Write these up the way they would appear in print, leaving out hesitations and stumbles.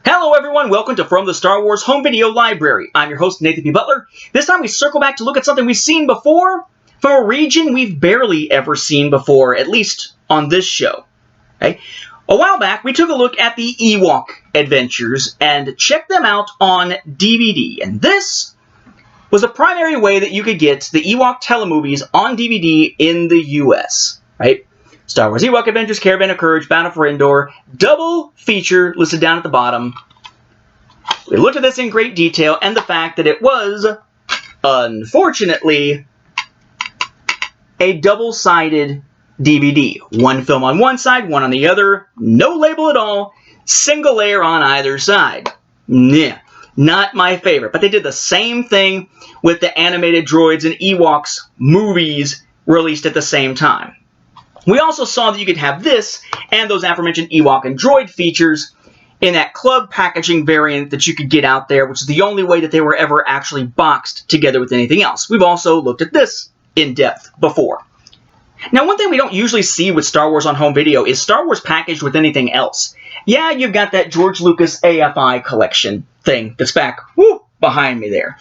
Hello everyone, welcome to From the Star Wars Home Video Library. I'm your host, Nathan P. Butler. This time we circle back to look at something we've seen before, from a region we've barely ever seen before, at least on this show. Okay? A while back, we took a look at the Ewok Adventures and checked them out on DVD. And this was the primary way that you could get the Ewok telemovies on DVD in the US, right? Star Wars Ewok Adventures, Caravan of Courage, Battle for Endor, double feature listed down at the bottom. We looked at this in great detail and the fact that it was, unfortunately, a double-sided DVD. One film on one side, one on the other, no label at all, single layer on either side. Yeah, not my favorite. But they did the same thing with the animated droids and Ewoks movies released at the same time. We also saw that you could have this and those aforementioned Ewok and droid features in that club packaging variant that you could get out there, which is the only way that they were ever actually boxed together with anything else. We've also looked at this in depth before. Now, one thing we don't usually see with Star Wars on home video is Star Wars packaged with anything else. Yeah, you've got that George Lucas AFI collection thing that's back behind me there.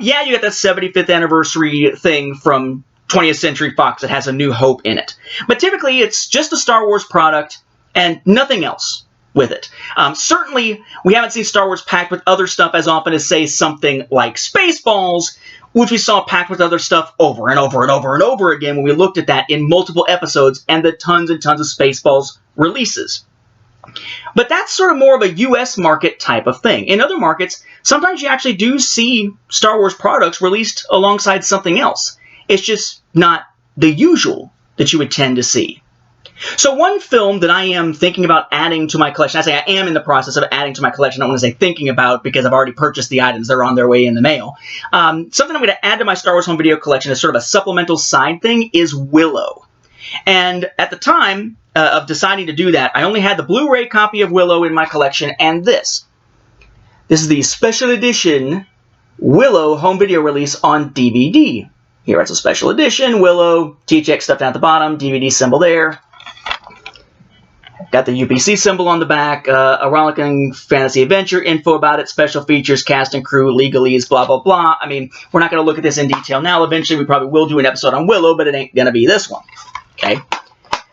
Yeah, you got that 75th anniversary thing from 20th Century Fox that has A New Hope in it. But typically, it's just a Star Wars product and nothing else with it. Certainly, we haven't seen Star Wars packed with other stuff as often as, say, something like Spaceballs, which we saw packed with other stuff over and over and over and over again when we looked at that in multiple episodes and the tons and tons of Spaceballs releases. But that's sort of more of a US market type of thing. In other markets, sometimes you actually do see Star Wars products released alongside something else. It's just not the usual that you would tend to see. So one film that I am thinking about adding to my collection, I say I am in the process of adding to my collection, I don't want to say thinking about because I've already purchased the items, they're on their way in the mail. Something I'm going to add to my Star Wars home video collection as sort of a supplemental side thing is Willow. And at the time of deciding to do that, I only had the Blu-ray copy of Willow in my collection and this. This is the special edition Willow home video release on DVD. Here it's a special edition, Willow, THX stuff down at the bottom, DVD symbol there. Got the UPC symbol on the back, a rollicking fantasy adventure, info about it, special features, cast and crew, legalese, blah, blah, blah. I mean, we're not going to look at this in detail now. Eventually, we probably will do an episode on Willow, but it ain't going to be this one. Okay?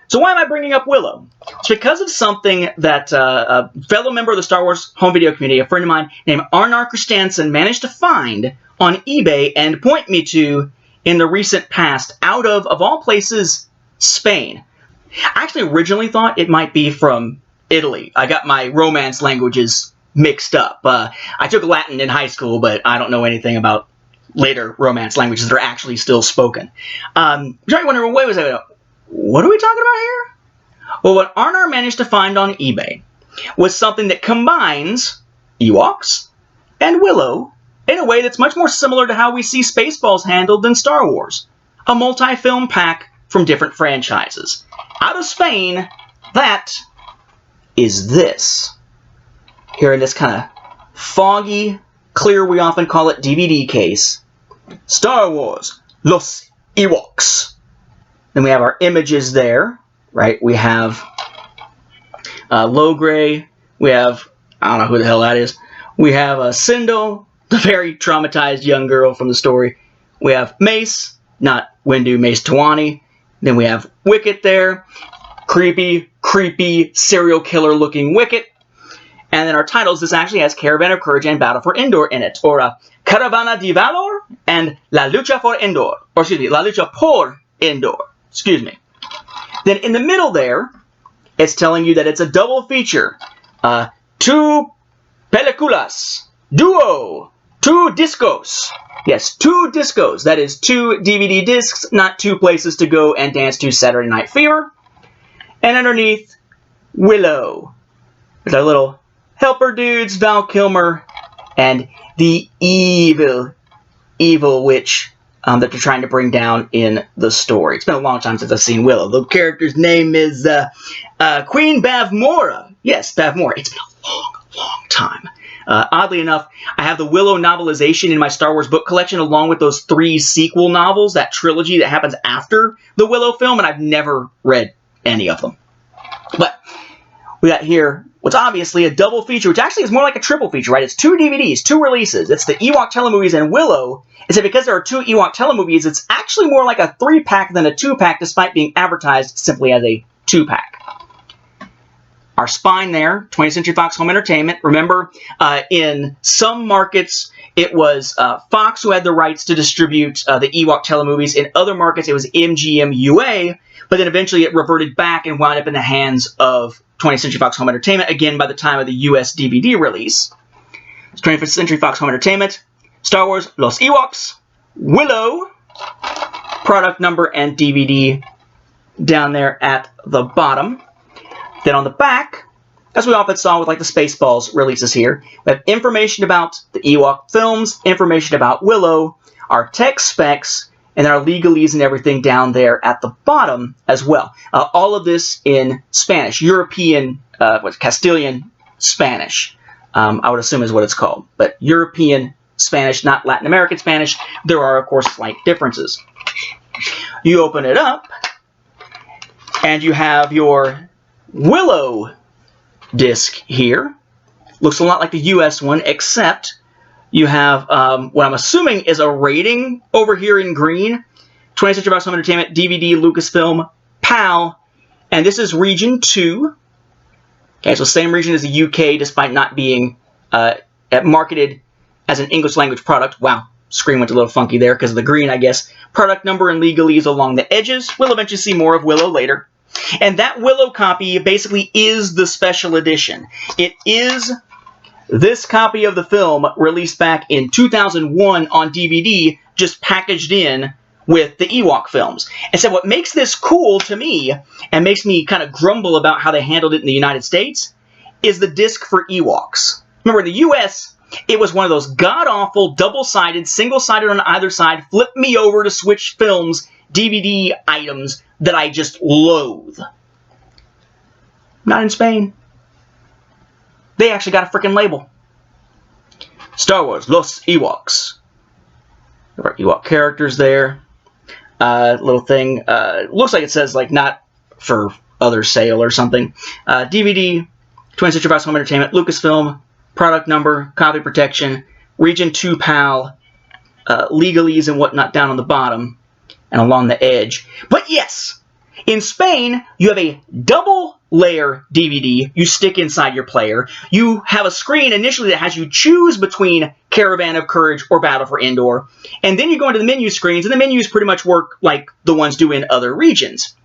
So why am I bringing up Willow? It's because of something that a fellow member of the Star Wars home video community, a friend of mine named Arnar Christensen, managed to find on eBay and point me to in the recent past out of all places, Spain. I actually originally thought it might be from Italy. I got my Romance languages mixed up. I took Latin in high school, but I don't know anything about later Romance languages that are actually still spoken. You're probably wondering, wait a second, what are we talking about here? Well, what Arnar managed to find on eBay was something that combines Ewoks and Willow in a way that's much more similar to how we see Spaceballs handled than Star Wars. A multi-film pack from different franchises. Out of Spain, that is this. Here in this kind of foggy, clear, we often call it DVD case. Star Wars, Los Ewoks. Then we have our images there, right? We have Logray. We have, I don't know who the hell that is. We have Sindel, the very traumatized young girl from the story. We have Mace, not Windu, Mace Tawani. Then we have Wicket there. Creepy, serial killer looking Wicket. And then our titles, this actually has Caravan of Courage and Battle for Endor in it. Or Caravana de Valor and La Lucha for Endor. Or excuse me, La Lucha por Endor. Excuse me. Then in the middle there, it's telling you that it's a double feature. Two películas. Duo. Two discos. Yes, two discos. That is two DVD discs, not two places to go and dance to Saturday Night Fever. And underneath, Willow. There's our little helper dudes, Val Kilmer, and the evil witch that they're trying to bring down in the story. It's been a long time since I've seen Willow. The character's name is Queen Bavmora. Yes, Bavmora. It's been a long time. Oddly enough, I have the Willow novelization in my Star Wars book collection along with those 3 sequel novels, that trilogy that happens after the Willow film, and I've never read any of them. But we got here what's obviously a double feature, which actually is more like a triple feature, right? It's 2 DVDs, 2 releases. It's the Ewok telemovies and Willow. Except because there are 2 Ewok telemovies, it's actually more like a 3-pack than a 2-pack, despite being advertised simply as a 2-pack. Our spine there, 20th Century Fox Home Entertainment. Remember, in some markets, it was Fox who had the rights to distribute the Ewok telemovies. In other markets, it was MGM UA, but then eventually it reverted back and wound up in the hands of 20th Century Fox Home Entertainment, again by the time of the US DVD release. It's 20th Century Fox Home Entertainment, Star Wars, Los Ewoks, Willow, product number and DVD down there at the bottom. Then on the back, as we often saw with like the Spaceballs releases here, we have information about the Ewok films, information about Willow, our tech specs, and our legalese and everything down there at the bottom as well. All of this in Spanish, European, Castilian Spanish, I would assume is what it's called. But European Spanish, not Latin American Spanish. There are, of course, slight differences. You open it up, and you have your Willow disc here. Looks a lot like the US one, except you have what I'm assuming is a rating over here in green. 20th Century Fox Home Entertainment, DVD, Lucasfilm, PAL, and this is region 2. Okay, so same region as the UK, despite not being marketed as an English language product. Wow, screen went a little funky there because of the green, I guess. Product number and legalese along the edges. We'll eventually see more of Willow later. And that Willow copy basically is the special edition. It is this copy of the film released back in 2001 on DVD, just packaged in with the Ewok films. And so what makes this cool to me, and makes me kind of grumble about how they handled it in the United States, is the disc for Ewoks. Remember, in the US, it was one of those god-awful, double-sided, single-sided on either side, flip me over to switch films, DVD items that I just loathe. Not in Spain. They actually got a freaking label. Star Wars, Los Ewoks. There are Ewok characters there. Little thing. Looks like it says, like, not for other sale or something. DVD, 20th Century Fox Home Entertainment, Lucasfilm, product number, copy protection, region 2 PAL, legalese and whatnot down on the bottom and along the edge. But yes, in Spain, you have a double layer DVD you stick inside your player. You have a screen initially that has you choose between Caravan of Courage or Battle for Endor. And then you go into the menu screens, and the menus pretty much work like the ones do in other regions.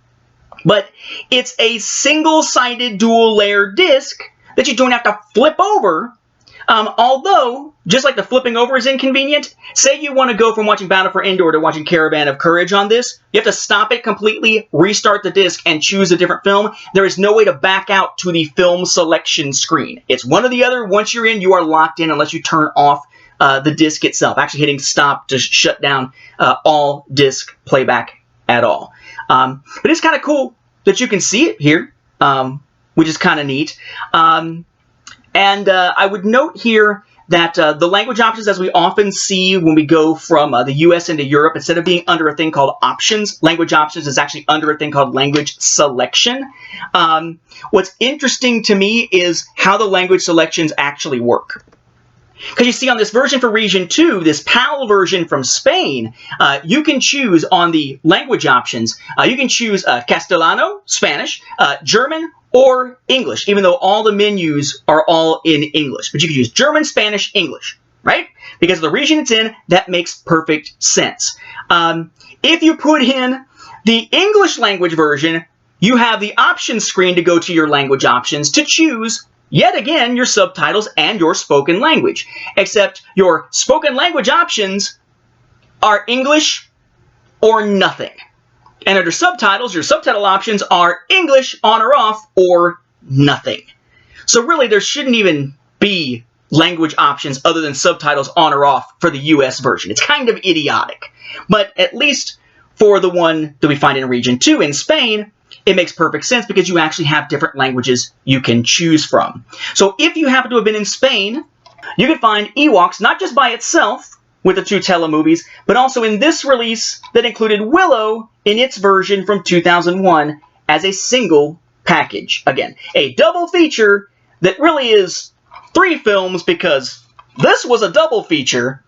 But it's a single-sided dual-layer disc that you don't have to flip over. Although, just like the flipping over is inconvenient, say you want to go from watching Battle for Endor to watching Caravan of Courage on this, you have to stop it completely, restart the disc, and choose a different film. There is no way to back out to the film selection screen. It's one or the other. Once you're in, you are locked in unless you turn off the disc itself, actually hitting stop to shut down all disc playback at all. But it's kind of cool that you can see it here, which is kind of neat. And I would note here that the language options, as we often see when we go from the US into Europe, instead of being under a thing called options, language options is actually under a thing called language selection. What's interesting to me is how the language selections actually work. Because you see on this version for Region 2, this PAL version from Spain, you can choose on the language options, you can choose Castellano, Spanish, German, or English, even though all the menus are all in English. But you can use German, Spanish, English, right? Because of the region it's in, that makes perfect sense. If you put in the English language version, you have the options screen to go to your language options to choose, yet again, your subtitles and your spoken language. Except your spoken language options are English or nothing. And under subtitles, your subtitle options are English, on or off, or nothing. So really, there shouldn't even be language options other than subtitles on or off for the US version. It's kind of idiotic. But at least for the one that we find in Region 2 in Spain, it makes perfect sense because you actually have different languages you can choose from. So if you happen to have been in Spain, you can find Ewoks not just by itself, with the 2 telemovies, but also in this release that included Willow in its version from 2001 as a single package. Again, a double feature that really is 3 films because this was a double feature,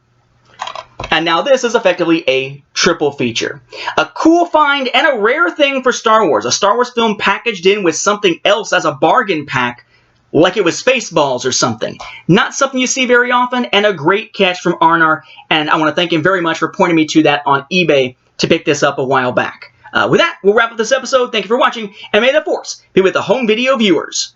and now this is effectively a triple feature. A cool find and a rare thing for Star Wars. A Star Wars film packaged in with something else as a bargain pack, like it was Spaceballs or something. Not something you see very often, and a great catch from Arnar, and I want to thank him very much for pointing me to that on eBay to pick this up a while back. With that, we'll wrap up this episode. Thank you for watching, and may the Force be with the home video viewers.